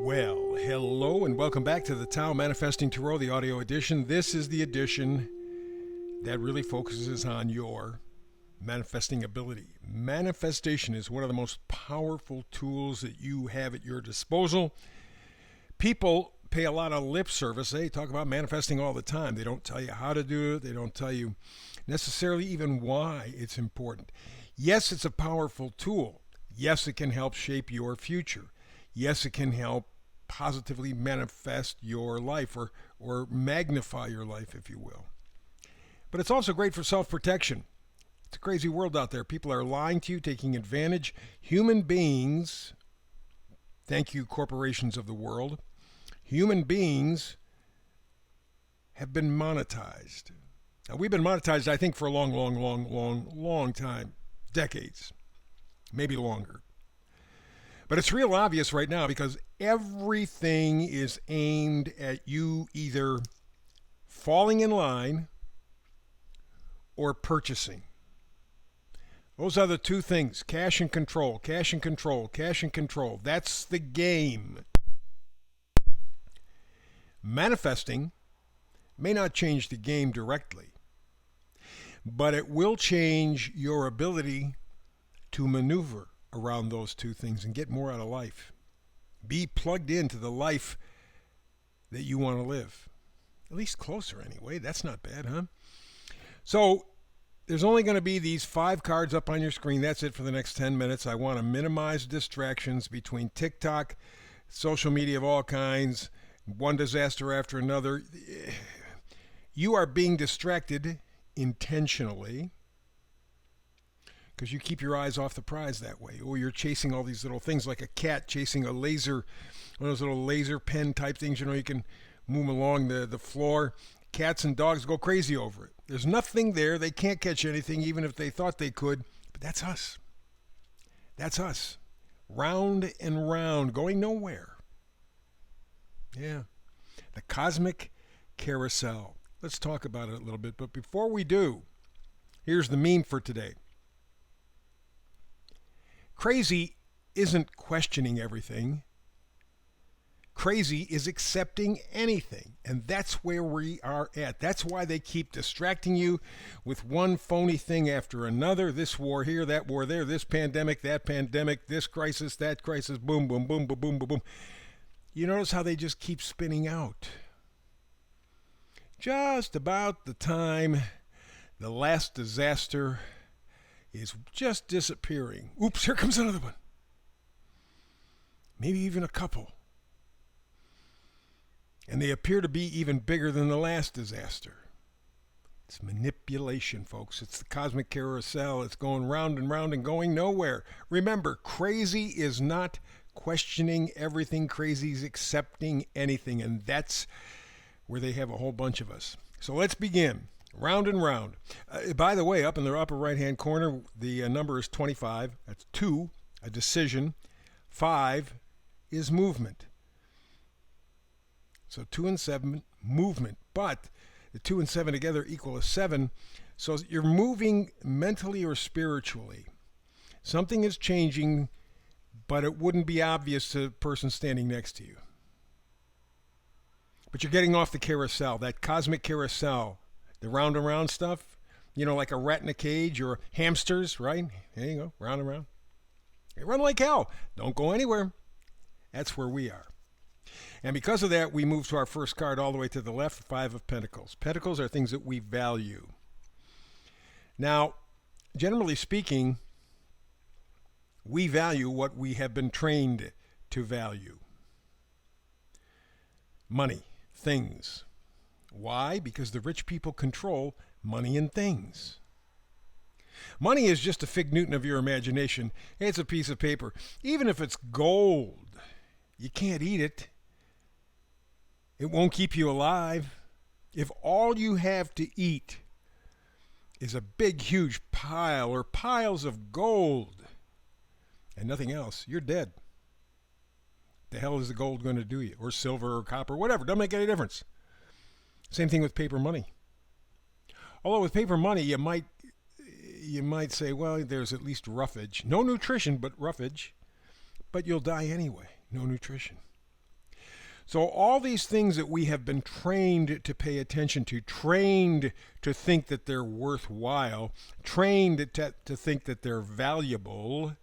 Well, hello and welcome back to the Tao Manifesting Tarot, the audio edition. This is the edition that really focuses on your manifesting ability. Manifestation is one of the most powerful tools that you have at your disposal. People pay a lot of lip service. They talk about manifesting all the time. They don't tell you how to do it. They don't tell you necessarily even why it's important. Yes, it's a powerful tool. Yes, it can help shape your future. Yes, it can help positively manifest your life or magnify your life, if you will. But it's also great for self-protection. It's a crazy world out there. People are lying to you, taking advantage. Human beings, thank you corporations of the world, human beings have been monetized. Now, we've been monetized, I think, for a long time. Decades. Maybe longer. But it's real obvious right now because everything is aimed at you either falling in line or purchasing. Those are the two things, cash and control, cash and control, cash and control. That's the game. Manifesting may not change the game directly, but it will change your ability to maneuver around those two things and get more out of life. Be plugged into the life that you want to live. At least closer anyway. That's not bad, huh? So there's only going to be these 5 cards up on your screen. That's it for the next 10 minutes. I want to minimize distractions between TikTok, social media of all kinds, one disaster after another. You are being distracted intentionally because you keep your eyes off the prize that way. Or you're chasing all these little things like a cat chasing a laser, one of those little laser pen type things, you can move along the floor. Cats and dogs go crazy over it. There's nothing there. They can't catch anything even if they thought they could. But that's us. That's us. Round and round, going nowhere. Yeah. The cosmic carousel. Let's talk about it a little bit. But before we do, here's the meme for today. Crazy isn't questioning everything. Crazy is accepting anything. And that's where we are at. That's why they keep distracting you with one phony thing after another. This war here, that war there, this pandemic, that pandemic, this crisis, that crisis, boom, boom, boom, boom, boom, boom, boom. You notice how they just keep spinning out. Just about the time the last disaster is just disappearing. Oops, here comes another one. Maybe even a couple. And they appear to be even bigger than the last disaster. It's manipulation, folks. It's the cosmic carousel. It's going round and round and going nowhere. Remember, crazy is not questioning everything. Crazy is accepting anything. And that's where they have a whole bunch of us. So let's begin. Round and round. By the way, up in the upper right-hand corner, the number is 25. That's 2, a decision. 5 is movement. So 2 and 7, movement. But the 2 and 7 together equal a 7. So you're moving mentally or spiritually. Something is changing, but it wouldn't be obvious to the person standing next to you. But you're getting off the carousel, that cosmic carousel. The round and round stuff, like a rat in a cage or hamsters, right? There you go, round and round. They run like hell. Don't go anywhere. That's where we are. And because of that, we move to our first card all the way to the left, 5 of Pentacles. Pentacles are things that we value. Now, generally speaking, we value what we have been trained to value. Money, things. Why? Because the rich people control money and things. Money is just a fig Newton of your imagination. It's a piece of paper. Even if it's gold, you can't eat it. It won't keep you alive. If all you have to eat is a big, huge pile or piles of gold and nothing else, you're dead. The hell is the gold going to do you? Or silver or copper, whatever. Doesn't make any difference. Same thing with paper money. Although with paper money, you might say, well, there's at least roughage. No nutrition, but roughage. But you'll die anyway. No nutrition. So all these things that we have been trained to pay attention to, trained to think that they're worthwhile, trained to think that they're valuable,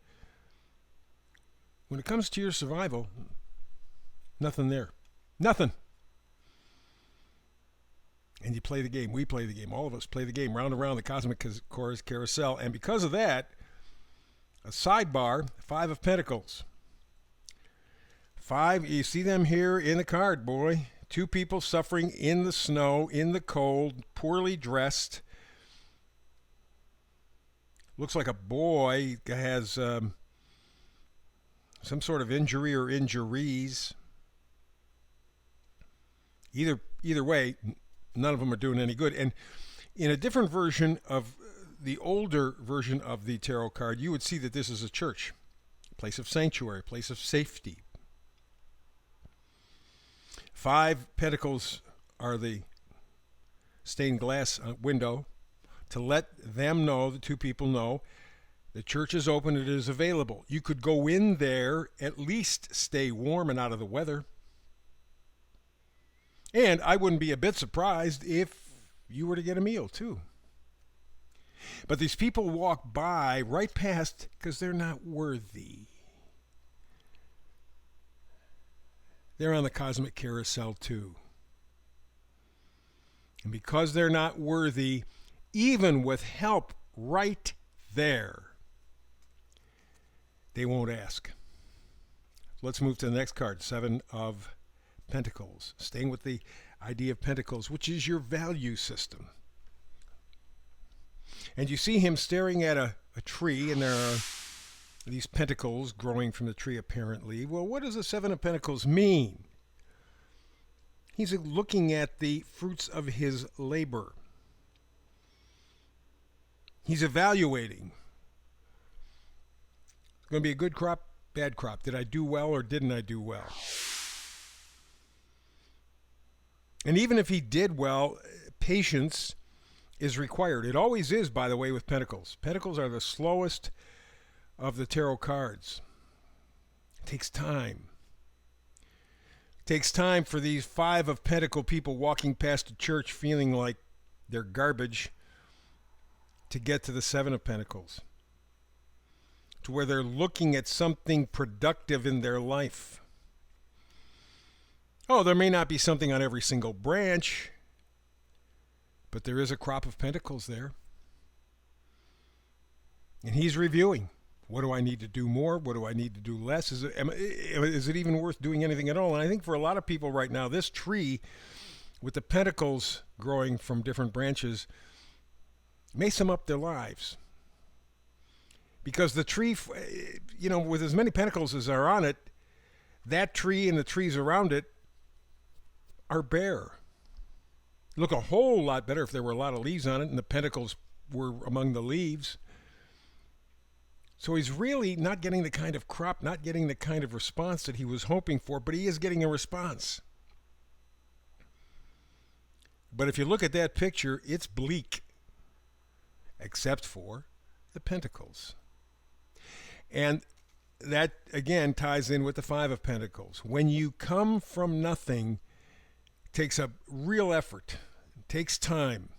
when it comes to your survival, nothing there. Nothing. And you play the game. We play the game. All of us play the game. Round and round the cosmic carousel. And because of that, a sidebar, 5 of Pentacles. 5, you see them here in the card, boy. 2 people suffering in the snow, in the cold, poorly dressed. Looks like a boy has some sort of injury or injuries. Either way, none of them are doing any good. And in a different version of the older version of the tarot card, you would see that this is a church, a place of sanctuary, a place of safety. 5 pentacles are the stained glass window to let them know, the 2 people know, the church is open, it is available. You could go in there, at least stay warm and out of the weather. And I wouldn't be a bit surprised if you were to get a meal too. But these people walk by right past because they're not worthy. They're on the cosmic carousel too. And because they're not worthy, even with help right there, they won't ask. Let's move to the next card, 7 of Pentacles. Staying with the idea of Pentacles, which is your value system. And you see him staring at a tree, and there are these pentacles growing from the tree apparently. Well, what does the 7 of Pentacles mean? He's looking at the fruits of his labor. He's evaluating. It's going to be a good crop, bad crop. Did I do well or didn't I do well? And even if he did well, patience is required. It always is, by the way, with Pentacles. Pentacles are the slowest of the tarot cards. It takes time. It takes time for these 5 of Pentacle people walking past a church feeling like they're garbage to get to the 7 of Pentacles, to where they're looking at something productive in their life. Oh, there may not be something on every single branch, but there is a crop of pentacles there. And he's reviewing. What do I need to do more? What do I need to do less? Is it even worth doing anything at all? And I think for a lot of people right now, this tree with the pentacles growing from different branches may sum up their lives. Because the tree, with as many pentacles as are on it, that tree and the trees around it are bare. Look a whole lot better if there were a lot of leaves on it and the pentacles were among the leaves. So he's really not getting the kind of crop, not getting the kind of response that he was hoping for, but he is getting a response. But if you look at that picture, it's bleak, except for the pentacles. And that, again, ties in with the 5 of Pentacles. When you come from nothing, it takes a real effort. It takes time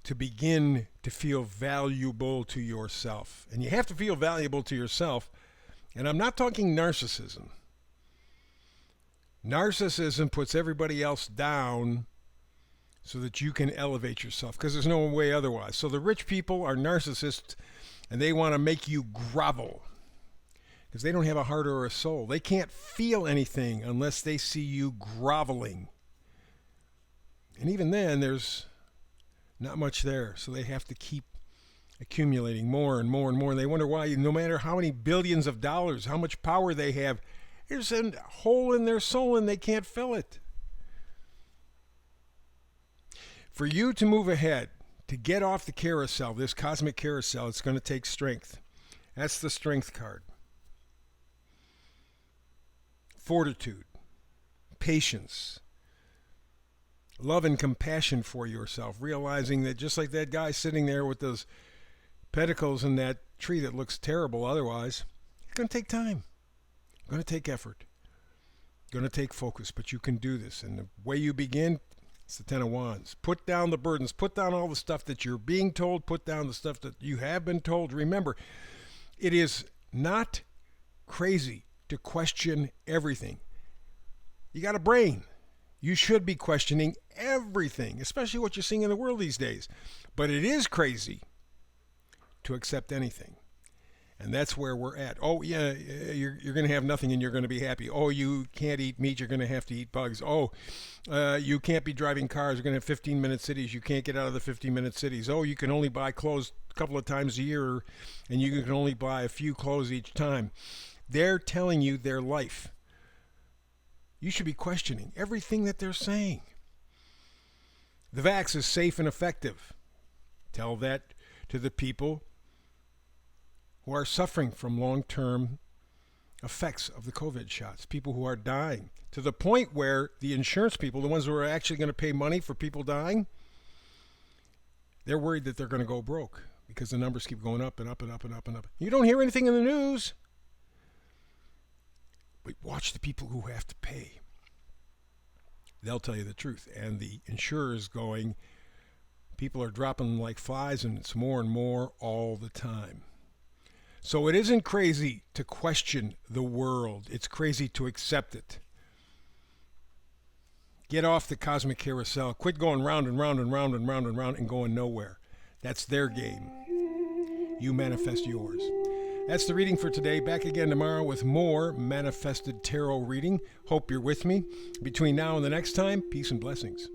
to begin to feel valuable to yourself. And you have to feel valuable to yourself. And I'm not talking narcissism. Narcissism puts everybody else down so that you can elevate yourself, because there's no way otherwise. So the rich people are narcissists, and they want to make you grovel because they don't have a heart or a soul. They can't feel anything unless they see you groveling. And even then, there's not much there. So they have to keep accumulating more and more and more. And they wonder why, no matter how many billions of dollars, how much power they have, there's a hole in their soul and they can't fill it. For you to move ahead, to get off the carousel, this cosmic carousel, it's going to take strength. That's the strength card. Fortitude, patience, love and compassion for yourself, realizing that just like that guy sitting there with those pentacles in that tree that looks terrible otherwise, it's going to take time. It's going to take effort. Going to take focus, but you can do this. And the way you begin, it's the Ten of Wands. Put down the burdens. Put down all the stuff that you're being told. Put down the stuff that you have been told. Remember, it is not crazy to question everything. You got a brain. You should be questioning everything, especially what you're seeing in the world these days. But it is crazy to accept anything. And that's where we're at. Oh, yeah, you're going to have nothing and you're going to be happy. Oh, you can't eat meat. You're going to have to eat bugs. Oh, you can't be driving cars. You're going to have 15-minute cities. You can't get out of the 15-minute cities. Oh, you can only buy clothes a couple of times a year, and you can only buy a few clothes each time. They're telling you their life. You should be questioning everything that they're saying. The vax is safe and effective. Tell that to the people who are suffering from long-term effects of the COVID shots, people who are dying, to the point where the insurance people, the ones who are actually going to pay money for people dying, they're worried that they're going to go broke because the numbers keep going up and up and up and up and up. You don't hear anything in the news. But watch the people who have to pay. They'll tell you the truth. And the insurers going, people are dropping like flies, and it's more and more all the time. So it isn't crazy to question the world. It's crazy to accept it. Get off the cosmic carousel. Quit going round and round and round and round and round and going nowhere. That's their game. You manifest yours. That's the reading for today. Back again tomorrow with more Manifested Tarot reading. Hope you're with me. Between now and the next time, peace and blessings.